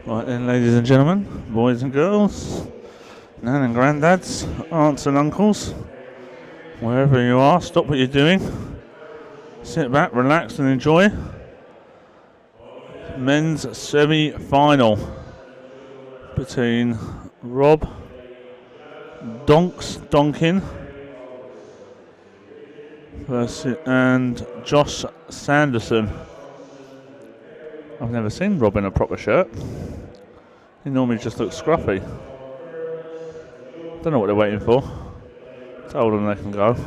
Right then, ladies and gentlemen, boys and girls, nan and granddads, aunts and uncles, wherever you are, stop what you're doing, sit back, relax and enjoy. Men's semi-final between Rob Donkin and Josh Sanderson. I've never seen Rob in a proper shirt. He normally just looks scruffy. Don't know what they're waiting for. Told them they can go.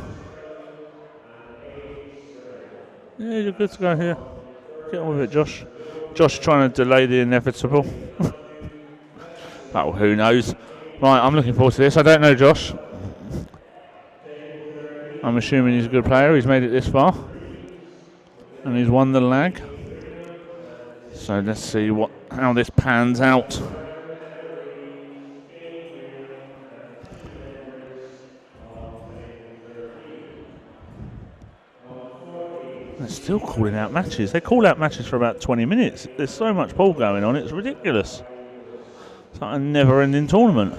Yeah, you're good to go here. Get on with it, Josh. Josh trying to delay the inevitable. Oh, who knows? Right, I'm looking forward to this. I don't know Josh. I'm assuming he's a good player. He's made it this far. And he's won the lag. So let's see how this pans out. They're still calling out matches. They call out matches for about 20 minutes. There's so much ball going on, it's ridiculous. It's like a never-ending tournament.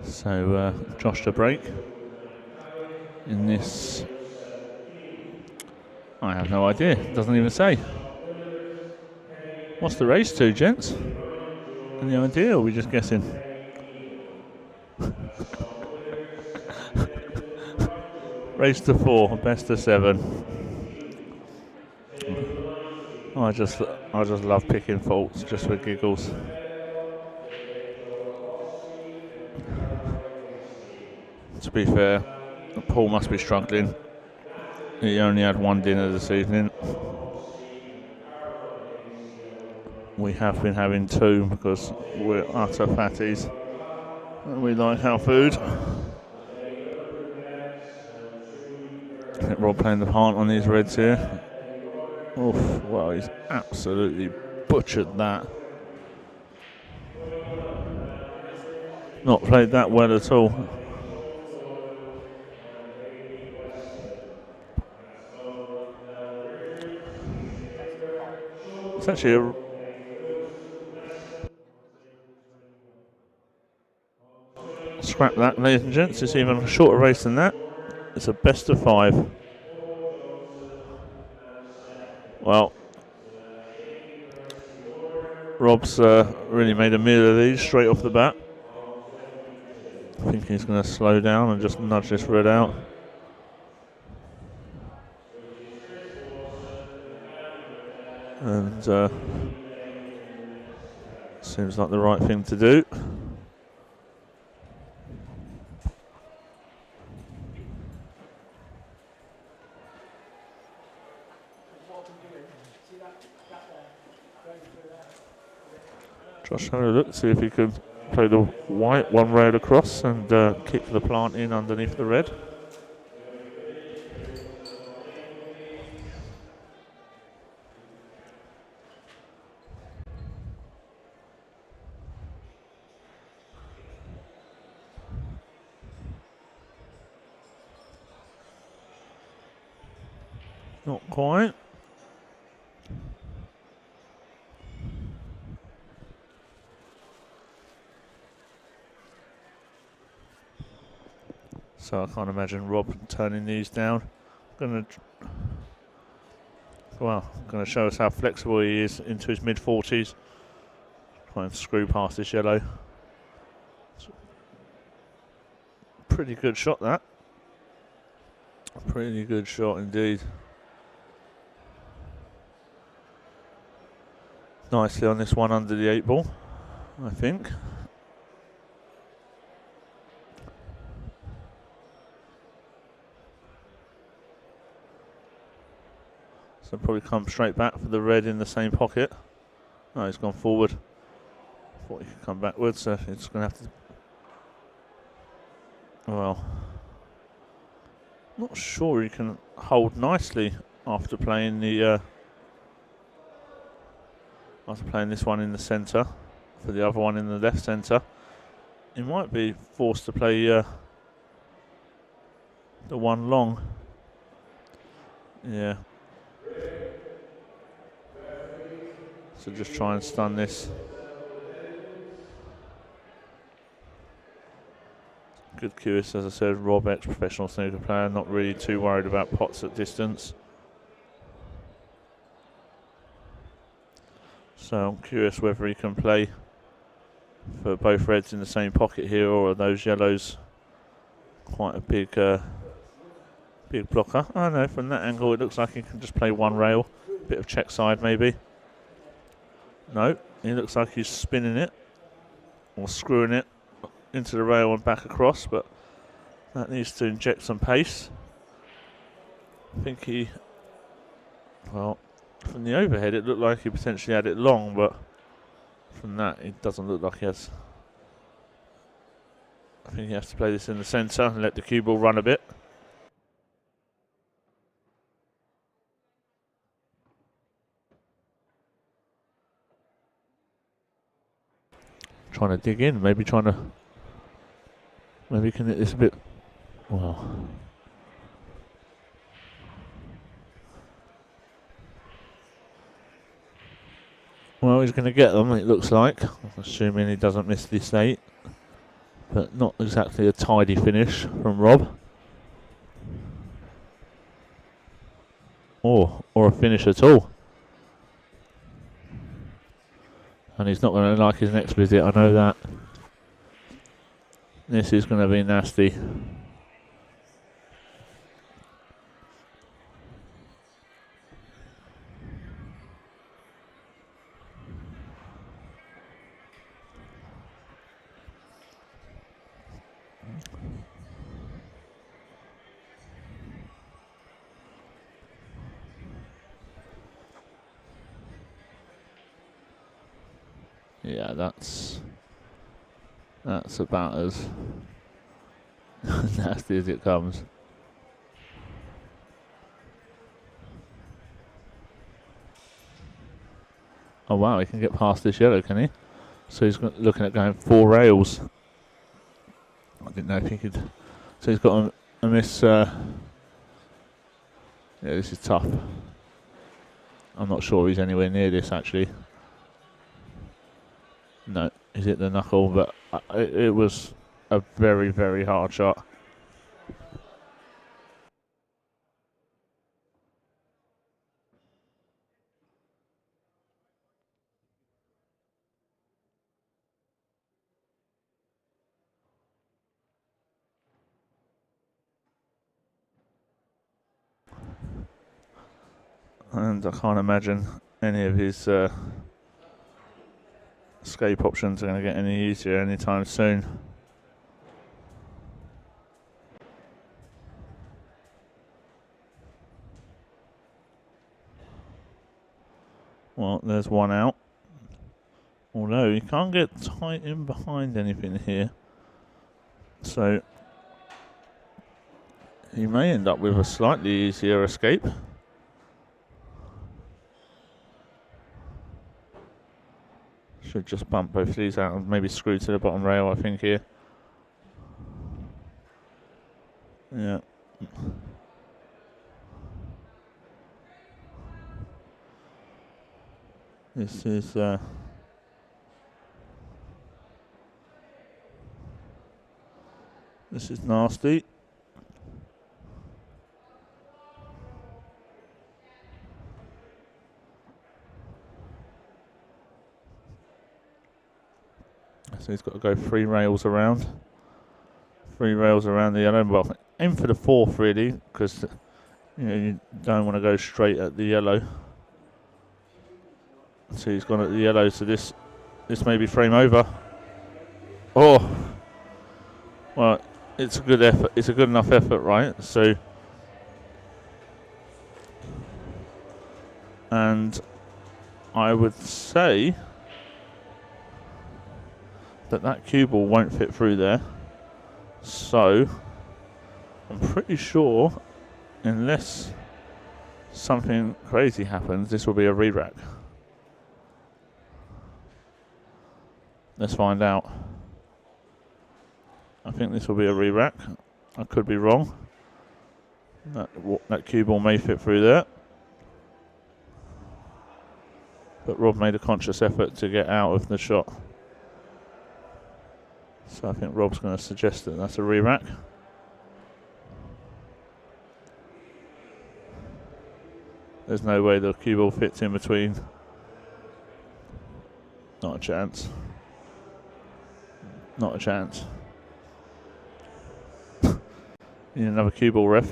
So Josh to break in this. I have no idea. Doesn't even say. What's the race to, gents? Any idea? Or are we just guessing? Race to 4, best of 7. I just love picking faults just for giggles. To be fair, Paul must be struggling. He only had one dinner this evening. We have been having 2 because we're utter fatties and we like our food. Rob playing the part on these reds here. Oof, well, he's absolutely butchered that. Not played that well at all. It's actually scrap that, ladies and gents. It's even a shorter race than that. It's a best of 5. Well, Rob's really made a meal of these straight off the bat. I think he's going to slow down and just nudge this red out. And seems like the right thing to do. Josh having a look, see if he can play the white one rail across and kick the plant in underneath the red. Not quite. So I can't imagine Rob turning these down. Gonna show us how flexible he is into his mid-40s. Trying to screw past this yellow. Pretty good shot, that. Pretty good shot indeed. nicely on this one under the 8 ball, I think. So probably come straight back for the red in the same pocket. No, he's gone forward. Thought he could come backwards, so it's going to have to... Well, not sure he can hold nicely after playing the... after playing this one in the centre, for the other one in the left centre. He might be forced to play the one long. Yeah. So just try and stun this. Good curious, as I said, Rob, ex-professional snooker player, not really too worried about pots at distance. So I'm curious whether he can play for both reds in the same pocket here, or are those yellows quite a big big blocker. I don't know, from that angle it looks like he can just play one rail. Bit of check side maybe. No, he looks like he's spinning it or screwing it into the rail and back across, but that needs to inject some pace. I think he, well, from the overhead it looked like he potentially had it long, but from that it doesn't look like he has. I think he has to play this in the centre and let the cue ball run a bit. Trying to dig in, maybe he can hit this a bit. Well, he's going to get them, it looks like, assuming he doesn't miss this 8. But not exactly a tidy finish from Rob. Or a finish at all. And he's not going to like his next visit, I know that. This is going to be nasty. Yeah, that's about as nasty as it comes. Oh wow, he can get past this yellow, can he? So he's looking at going 4 rails. I didn't know if he could. So he's got a miss. Yeah, this is tough. I'm not sure he's anywhere near this actually. No, he's hit the knuckle, but it was a very, very hard shot. And I can't imagine any of his escape options are going to get any easier anytime soon. Well, there's one out. Although he can't get tight in behind anything here. So he may end up with a slightly easier escape. Should just bump both of these out and maybe screw to the bottom rail, I think, here. Yeah. This is nasty. So he's got to go 3 rails around. 3 rails around the yellow. Well, aim for the 4th really, because you don't want to go straight at the yellow. So he's gone at the yellow, so this may be frame over. Oh, well, it's a good effort. It's a good enough effort, right? So, and I would say that cue ball won't fit through there. So, I'm pretty sure, unless something crazy happens, this will be a re-rack. Let's find out. I think this will be a re-rack. I could be wrong. That cue ball may fit through there. But Rob made a conscious effort to get out of the shot. So I think Rob's going to suggest that that's a re-rack. There's no way the cue ball fits in between. Not a chance. Not a chance. Need another cue ball, ref.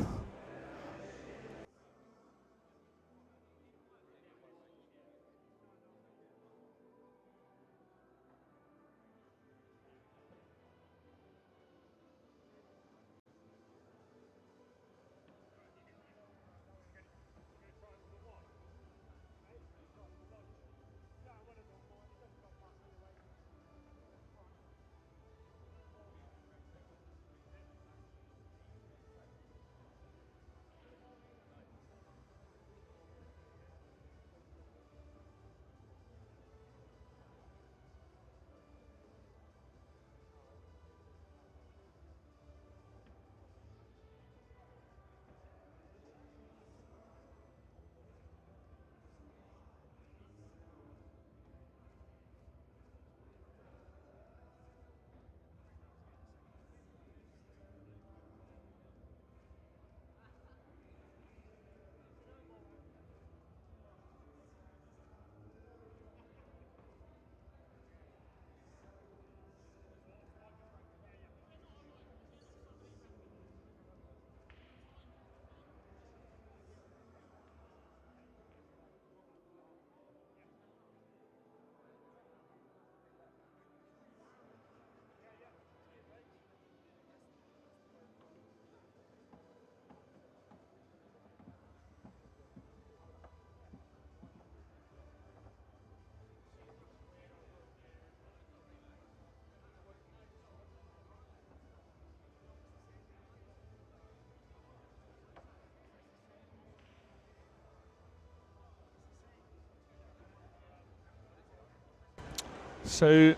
So,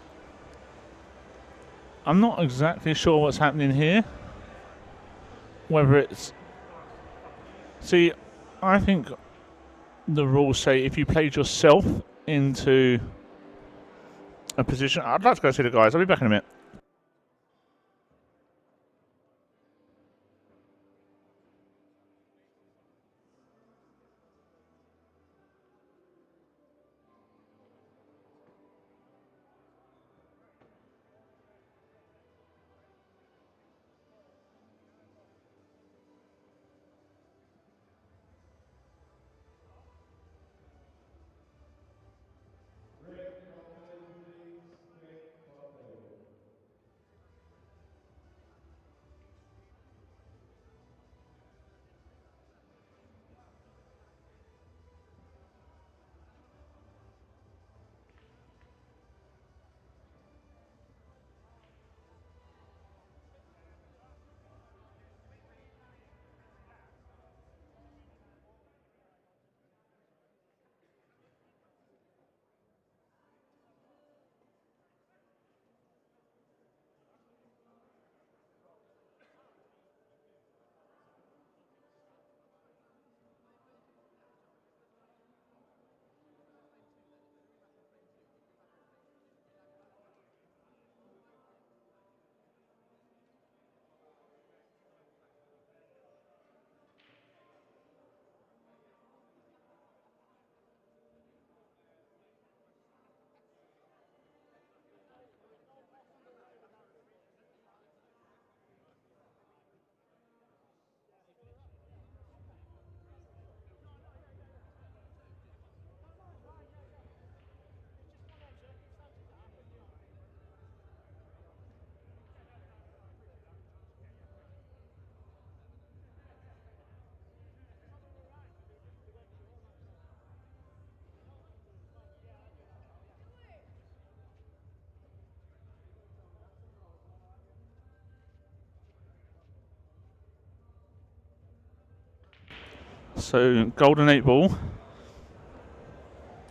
I'm not exactly sure what's happening here. Whether it's... See, I think the rules say if you played yourself into a position... I'd like to go see the guys. I'll be back in a minute. So golden 8 ball.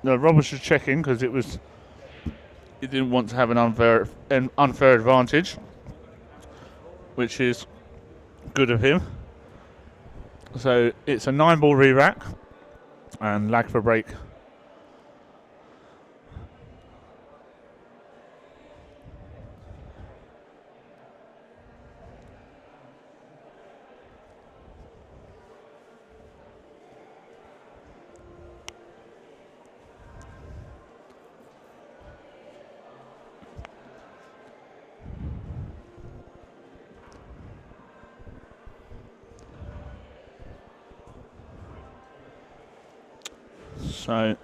No, Rob was just checking because he didn't want to have an unfair advantage, which is good of him. So it's a 9 ball re-rack and lag for break. So,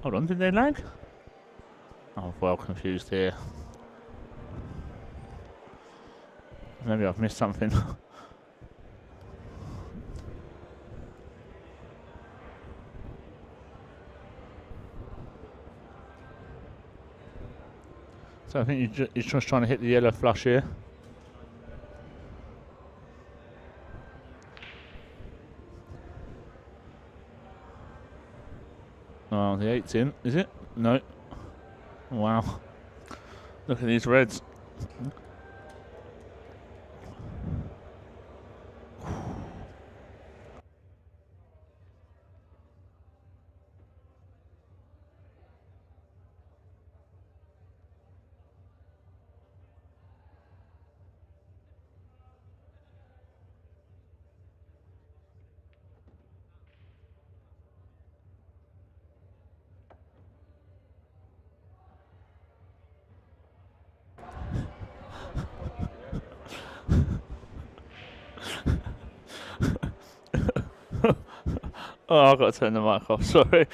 hold on, did they lag? I'm well confused here. Maybe I've missed something. So I think he's just trying to hit the yellow flush here. Oh, the 8's in, is it? No. Wow. Look at these reds. Oh, I've got to turn the mic off, sorry.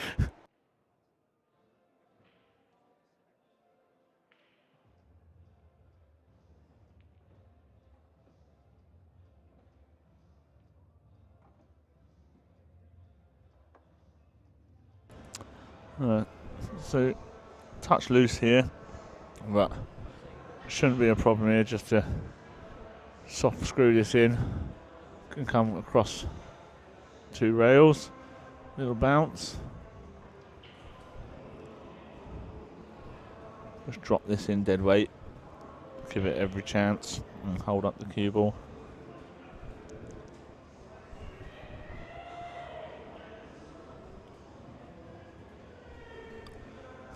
So, touch loose here, but shouldn't be a problem here, just to soft screw this in. Can come across 2 rails, little bounce. Just drop this in dead weight, give it every chance, and hold up the cue ball.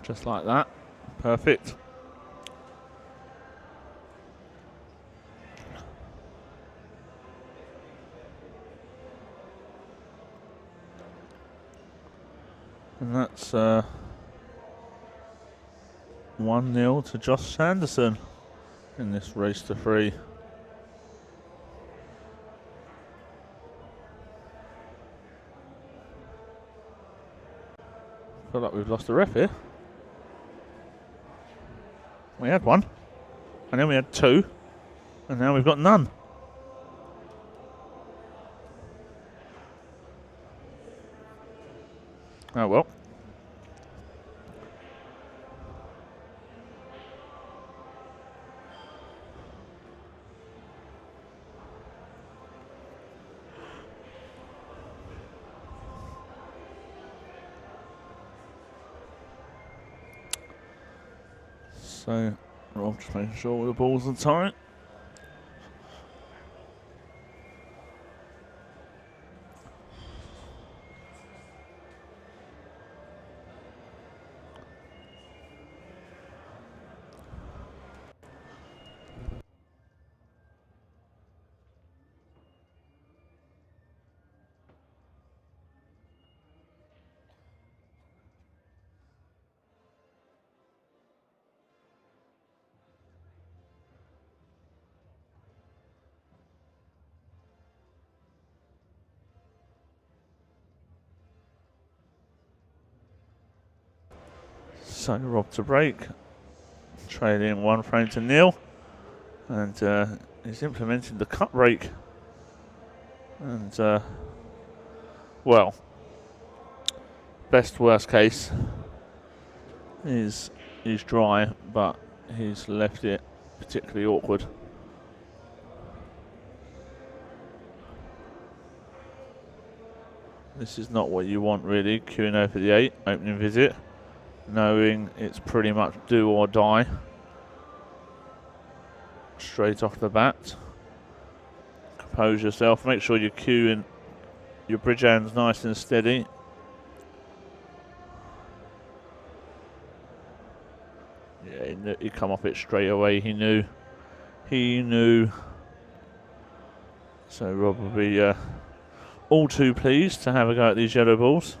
Just like that, perfect. And that's 1-0 to Josh Sanderson in this race to 3. Feel like we've lost a ref here. We had 1, and then we had 2, and now we've got none. Oh well. So, Rob just making sure all the balls are tight. So Rob to break, trailing 1 frame to 0, and he's implemented the cut break, and well, best worst case is he's dry, but he's left it particularly awkward. This is not what you want really, queuing over the 8, opening visit, knowing it's pretty much do or die straight off the bat. Compose yourself, make sure you're queuing your bridge hands nice and steady. Yeah, he come off it straight away, he knew. So Rob will be all too pleased to have a go at these yellow balls.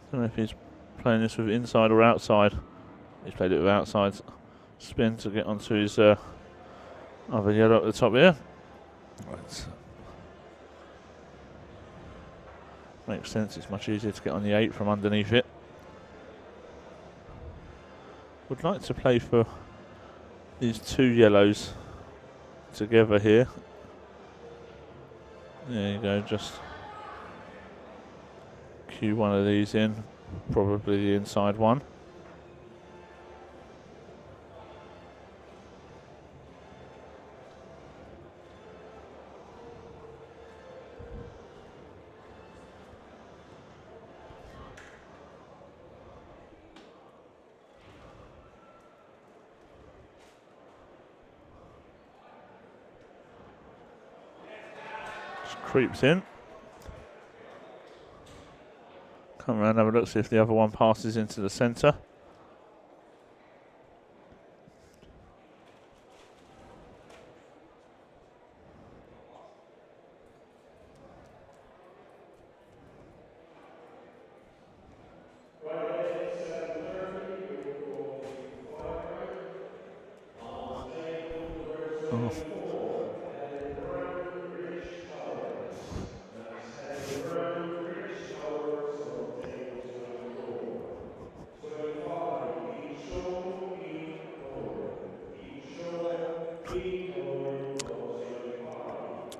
I don't know if he's playing this with inside or outside. He's played it with outside. Spin to get onto his other yellow at the top here. Right. Makes sense, it's much easier to get on the 8 from underneath it. Would like to play for these 2 yellows together here. There you go, just cue one of these in, probably the inside one. Creeps in. Come around, have a look, see if the other one passes into the centre.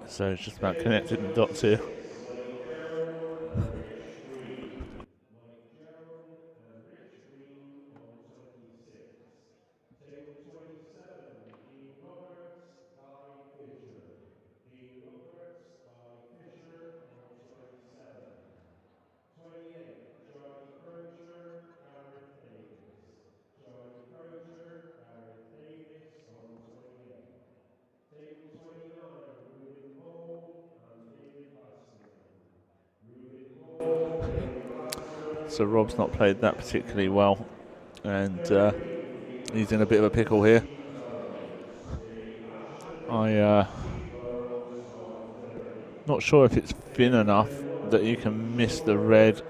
So it's just about connecting the dots here. So Rob's not played that particularly well, and he's in a bit of a pickle here. Not sure if it's thin enough that you can miss the red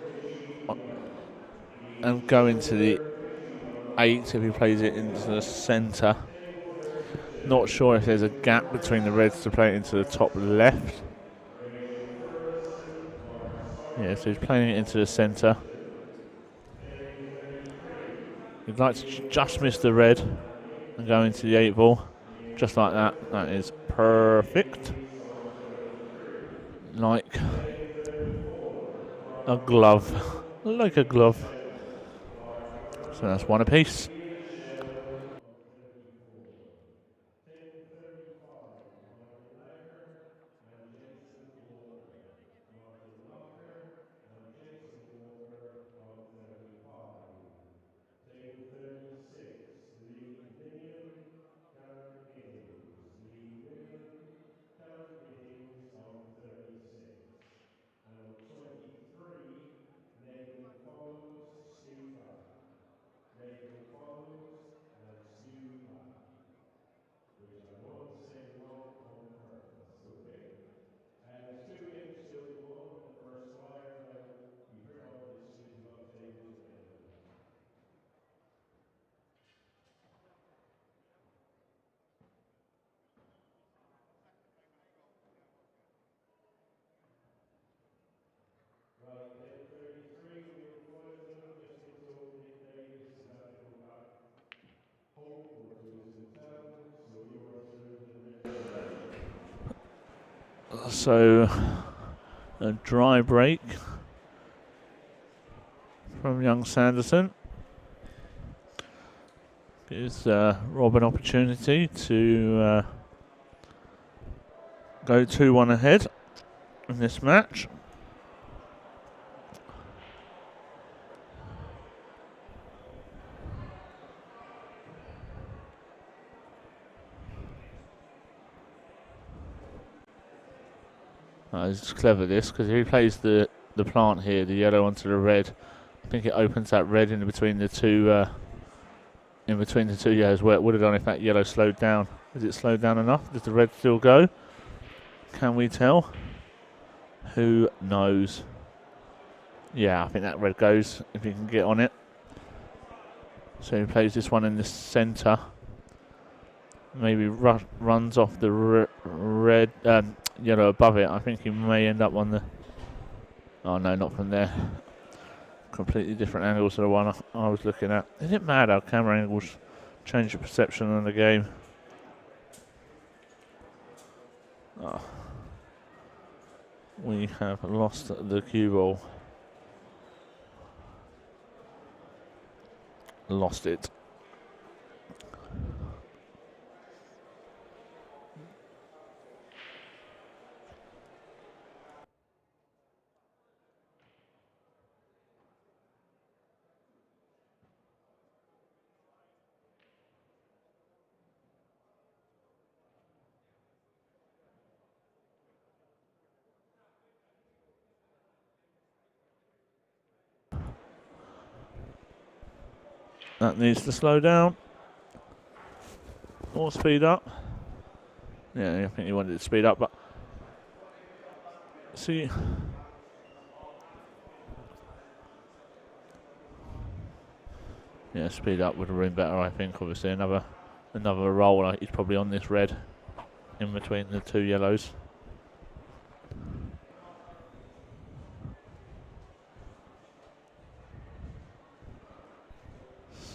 and go into the 8 if he plays it into the centre. Not sure if there's a gap between the reds to play it into the top left. Yeah, so he's playing it into the centre. He'd like to just miss the red and go into the 8 ball. Just like that. That is perfect. Like a glove. Like a glove. So that's one apiece. So a dry break from young Sanderson. Gives Rob an opportunity to go 2-1 ahead in this match. It's clever this, because if he plays the plant here, the yellow onto the red, I think it opens that red in between the two yellows, where it would have done if that yellow slowed down. Is it slowed down enough? Does the red still go? Can we tell? Who knows? Yeah, I think that red goes if he can get on it. So he plays this one in the centre. Maybe runs off the red yellow above it. I think he may end up on the... Oh no, not from there. Completely different angles to the one I was looking at. Isn't it mad how camera angles change the perception of the game? Oh. We have lost the cue ball. Lost it. That needs to slow down. Or speed up. Yeah, I think he wanted it to speed up, but... See... Yeah, speed up would have been better, I think. Obviously, another roll. He's probably on this red. In between the two yellows.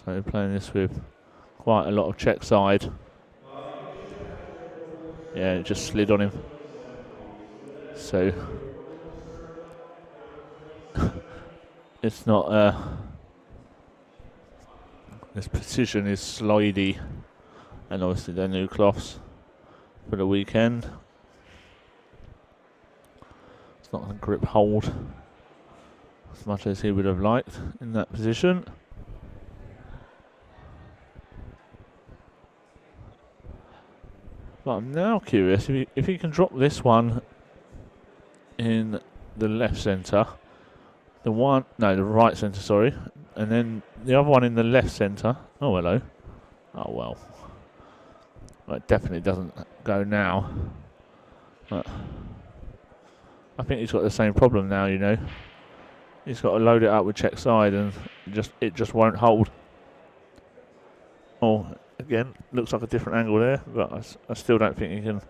So playing this with quite a lot of check side. Yeah, it just slid on him. So it's not this precision is slidey, and obviously they're new cloths for the weekend. It's not going to grip hold as much as he would have liked in that position. But I'm now curious if he can drop this one in the left centre, the right centre, sorry, and then the other one in the left centre. Oh, hello. Oh, well. It definitely doesn't go now. But I think he's got the same problem now, you know. He's got to load it up with check side and it just won't hold. Oh, again, looks like a different angle there, but I still don't think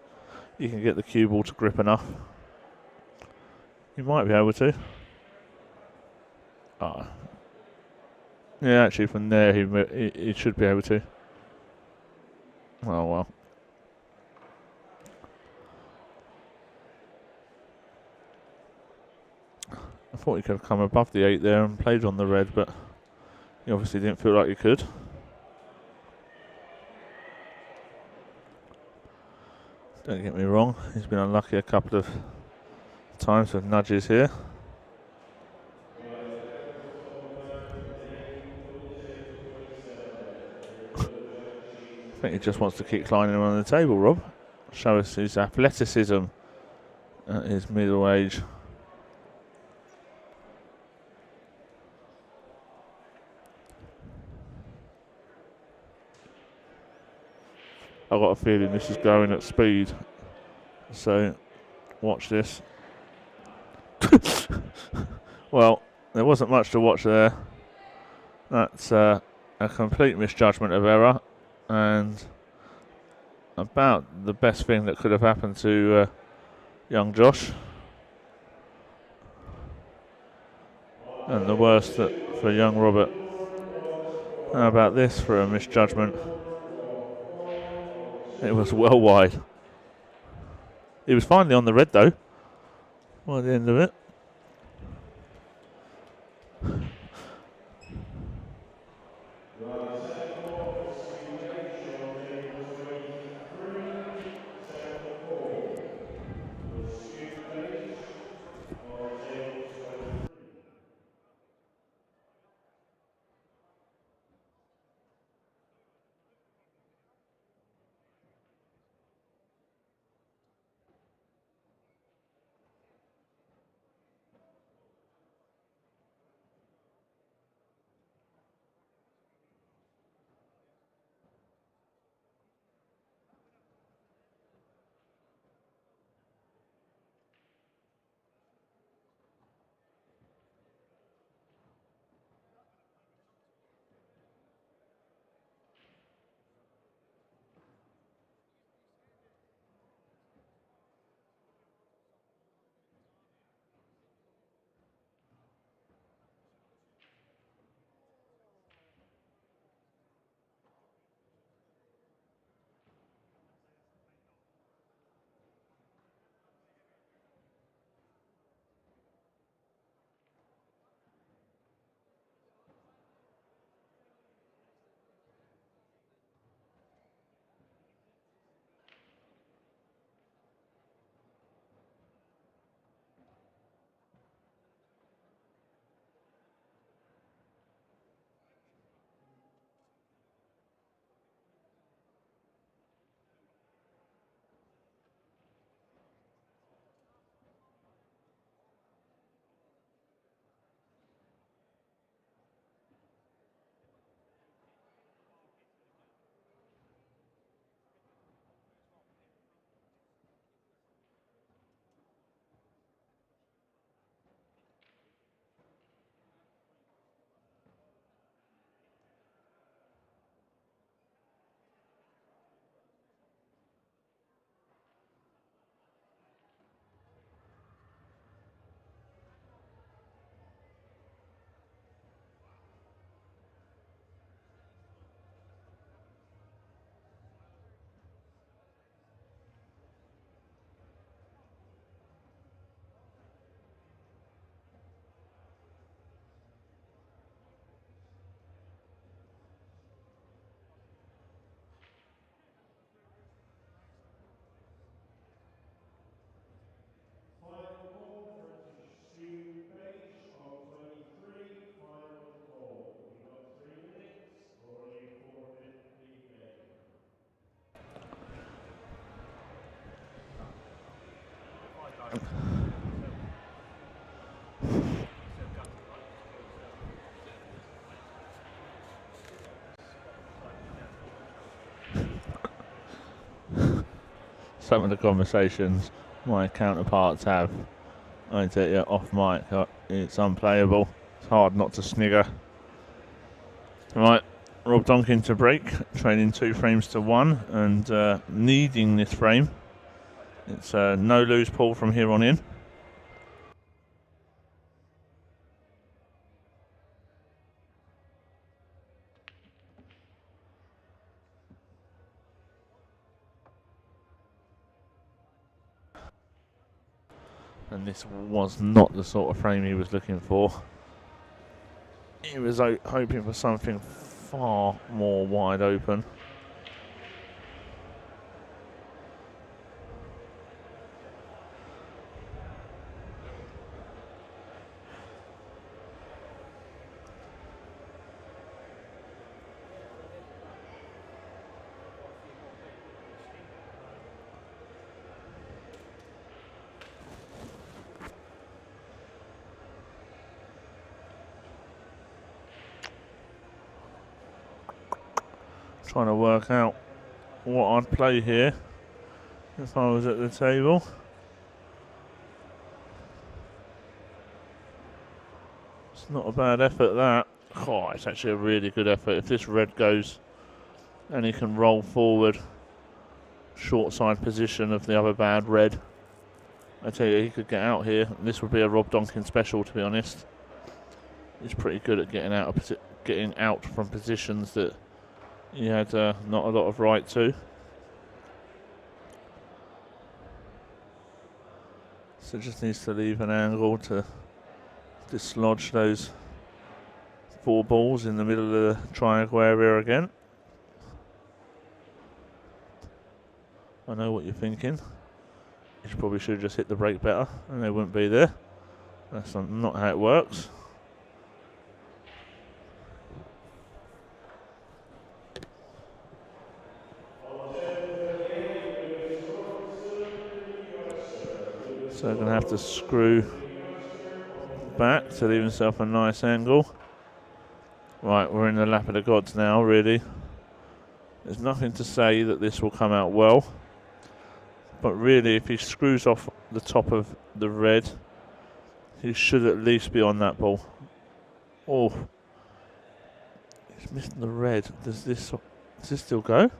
you can get the cue ball to grip enough. You might be able to. Oh. Yeah, actually from there he should be able to. Oh well. I thought he could have come above the 8 there and played on the red, but he obviously didn't feel like he could. Don't get me wrong, he's been unlucky a couple of times with nudges here. I think he just wants to keep climbing him on the table, Rob. Show us his athleticism at his middle age. I've got a feeling this is going at speed. So, watch this. Well, there wasn't much to watch there. That's a complete misjudgment of error. And about the best thing that could have happened to young Josh. And the worst for young Robert. How about this for a misjudgment? It was well wide. He was finally on the red though. By the end of it. Some of the conversations my counterparts have, I take it off mic, it's unplayable. It's hard not to snigger. Right, Rob Donkin to break, trading 2 frames to 1 and needing this frame. It's a no-lose pull from here on in. And this was not the sort of frame he was looking for. He was hoping for something far more wide open. Trying to work out what I'd play here if I was at the table. It's not a bad effort, that. Oh, it's actually a really good effort. If this red goes and he can roll forward, short side position of the other bad red, I tell you, he could get out here. This would be a Rob Donkin special, to be honest. He's pretty good at getting out from positions that he had not a lot of right to. So just needs to leave an angle to dislodge those 4 balls in the middle of the triangle area again. I know what you're thinking. You probably should have just hit the brake better and they wouldn't be there. That's not how it works. So I'm going to have to screw back to leave himself a nice angle. Right, we're in the lap of the gods now, really. There's nothing to say that this will come out well. But really, if he screws off the top of the red, he should at least be on that ball. Oh, he's missing the red. Does this still go?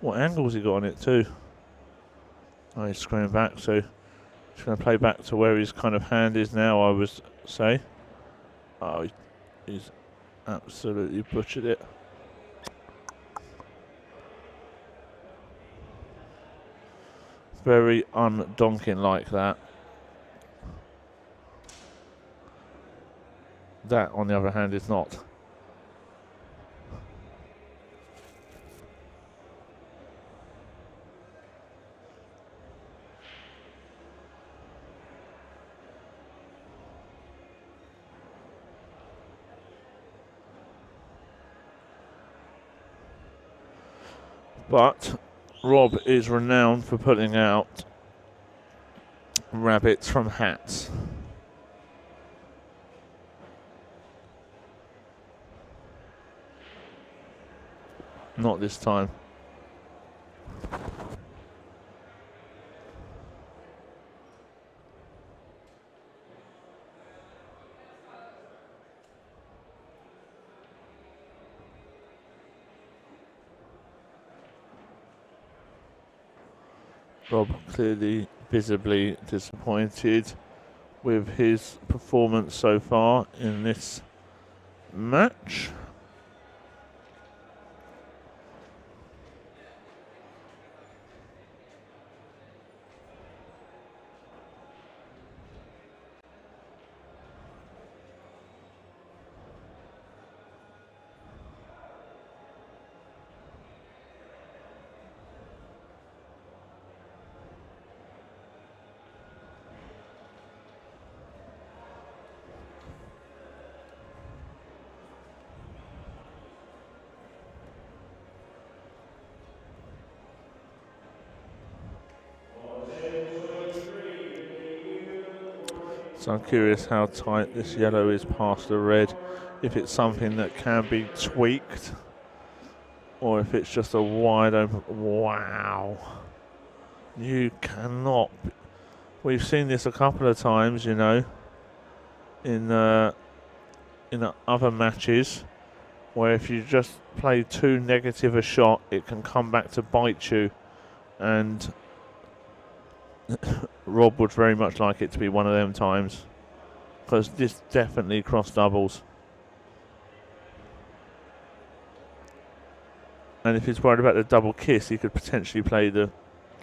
What angle's he got on it too? Oh, he's screwing back, so he's going to play back to where his kind of hand is now, I would say. Oh, he's absolutely butchered it. Very un-Donkin like that. That, on the other hand, is not. But Rob is renowned for putting out rabbits from hats. Not this time. Rob clearly visibly disappointed with his performance so far in this match. So I'm curious how tight this yellow is past the red, if it's something that can be tweaked, or if it's just a wide open. Wow. You cannot. We've seen this a couple of times, you know, in other matches, where if you just play too negative a shot, it can come back to bite you. And Rob would very much like it to be one of them times, because this definitely cross doubles. And if he's worried about the double kiss, he could potentially play the,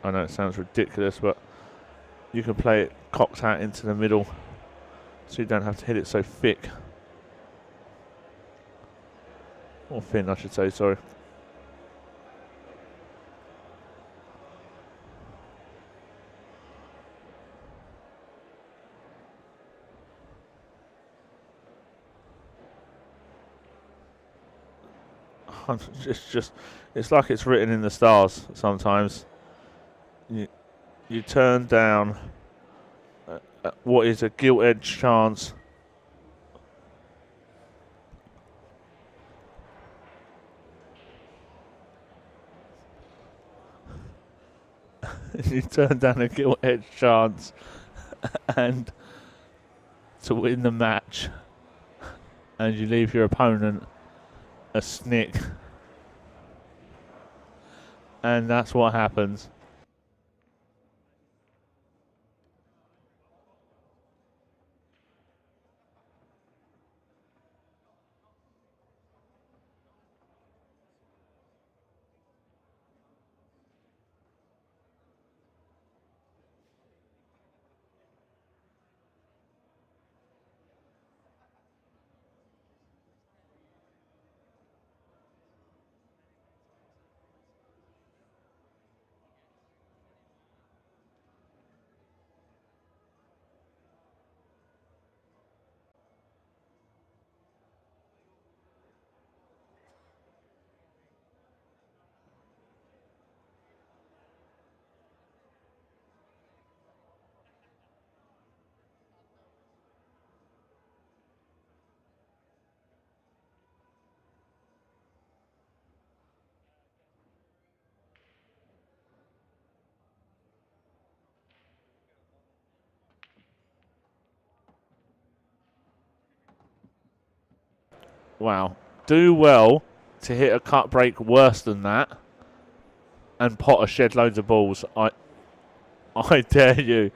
I know it sounds ridiculous, but you can play it cocked out into the middle, so you don't have to hit it so thick. Or thin, I should say, sorry. It's like it's written in the stars sometimes. You turn down what is a gilt-edged chance. You turn down a gilt-edged chance and to win the match, and you leave your opponent a snick, and that's what happens. Wow. Do well to hit a cut break worse than that and Potter shed loads of balls. I dare you.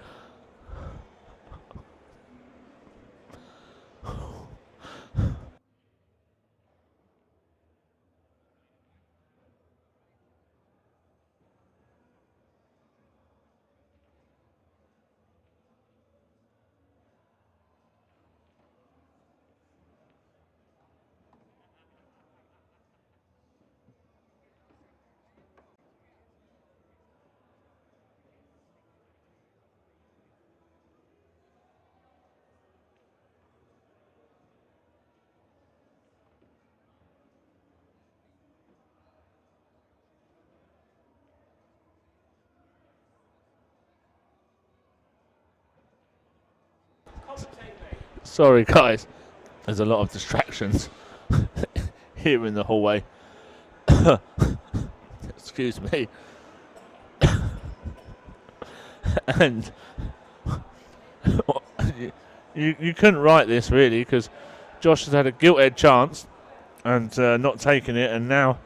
Sorry, guys. There's a lot of distractions here in the hallway. Excuse me. And you couldn't write this really, because Josh has had a gilt-edged chance and not taken it, and now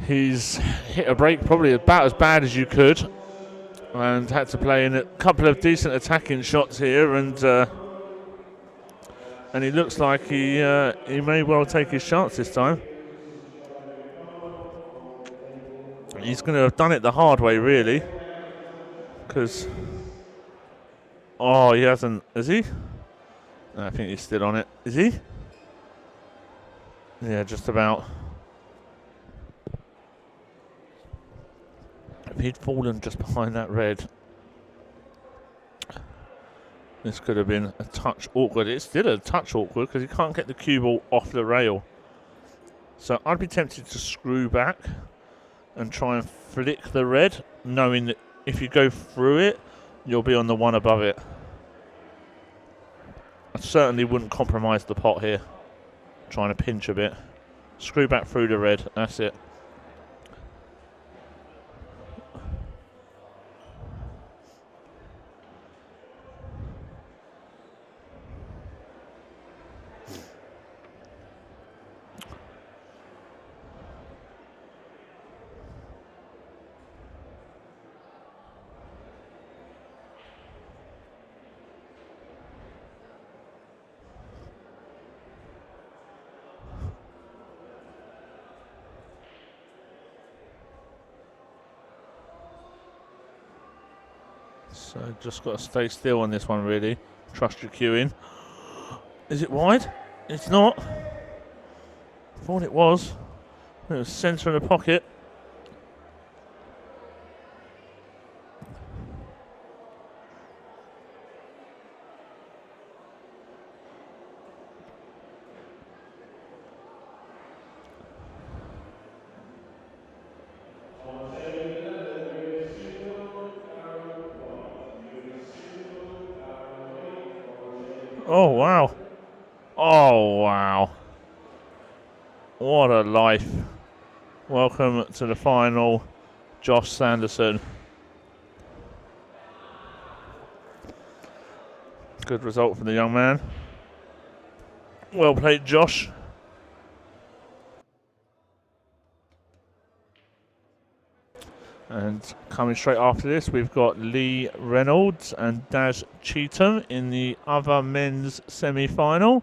he's hit a break probably about as bad as you could, and had to play in a couple of decent attacking shots here, and he looks like he may well take his chance this time. He's going to have done it the hard way, really, because he hasn't, is he? No, I think he's still on it. Is he? Yeah, just about. If he'd fallen just behind that red, this could have been a touch awkward. It's still a touch awkward because you can't get the cue ball off the rail. So I'd be tempted to screw back and try and flick the red, knowing that if you go through it, you'll be on the one above it. I certainly wouldn't compromise the pot here. Trying to pinch a bit. Screw back through the red. That's it. So just got to stay still on this one, really. Trust your cueing. Is it wide? It's not. Thought it was. It was centre in the pocket. Oh, wow. Oh, wow. What a life. Welcome to the final, Josh Sanderson. Good result for the young man. Well played, Josh. And coming straight after this, we've got Lee Reynolds and Daz Cheetham in the other men's semi-final.